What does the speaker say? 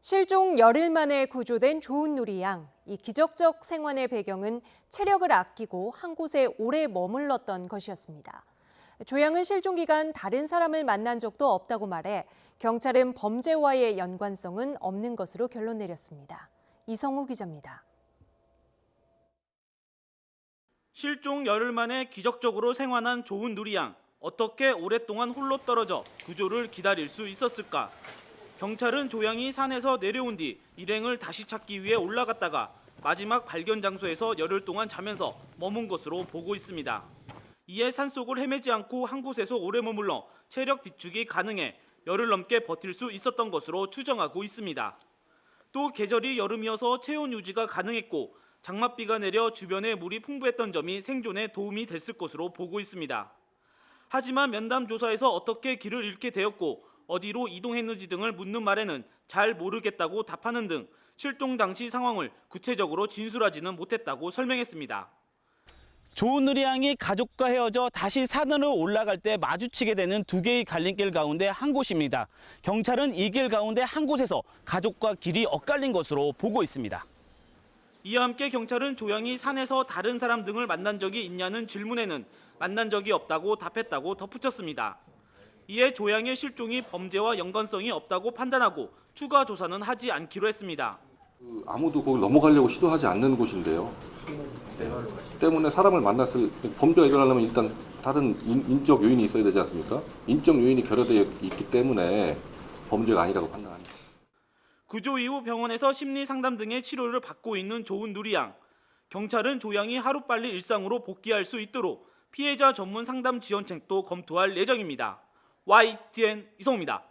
실종 열흘 만에 구조된 조은누리 양. 이 기적적 생환의 배경은 체력을 아끼고 한 곳에 오래 머물렀던 것이었습니다. 조 양은 실종 기간 다른 사람을 만난 적도 없다고 말해 경찰은 범죄와의 연관성은 없는 것으로 결론 내렸습니다. 이성우 기자입니다. 실종 열흘 만에 기적적으로 생환한 조은누리 양. 어떻게 오랫동안 홀로 떨어져 구조를 기다릴 수 있었을까? 경찰은 조 양이 산에서 내려온 뒤 일행을 다시 찾기 위해 올라갔다가 마지막 발견 장소에서 열흘 동안 자면서 머문 것으로 보고 있습니다. 이에 산속을 헤매지 않고 한 곳에서 오래 머물러 체력 비축이 가능해 열흘 넘게 버틸 수 있었던 것으로 추정하고 있습니다. 또 계절이 여름이어서 체온 유지가 가능했고 장맛비가 내려 주변에 물이 풍부했던 점이 생존에 도움이 됐을 것으로 보고 있습니다. 하지만 면담 조사에서 어떻게 길을 잃게 되었고 어디로 이동했는지 등을 묻는 말에는 잘 모르겠다고 답하는 등 실종 당시 상황을 구체적으로 진술하지는 못했다고 설명했습니다. 조은누리 양이 가족과 헤어져 다시 산으로 올라갈 때 마주치게 되는 두 개의 갈림길 가운데 한 곳입니다. 경찰은 이 길 가운데 한 곳에서 가족과 길이 엇갈린 것으로 보고 있습니다. 이와 함께 경찰은 조 양이 산에서 다른 사람 등을 만난 적이 있냐는 질문에는 만난 적이 없다고 답했다고 덧붙였습니다. 이에 조 양의 실종이 범죄와 연관성이 없다고 판단하고 추가 조사는 하지 않기로 했습니다. 아무도 거기 넘어가려고 시도하지 않는 곳인데요. 네. 때문에 사람을 만났을 범죄가 일어나려면 일단 다른 인적 요인이 있어야 되지 않습니까? 인적 요인이 결여되어 있기 때문에 범죄가 아니라고 판단합니다. 구조 이후 병원에서 심리 상담 등의 치료를 받고 있는 조은누리 양. 경찰은 조 양이 하루빨리 일상으로 복귀할 수 있도록 피해자 전문 상담 지원책도 검토할 예정입니다. YTN 이성우입니다.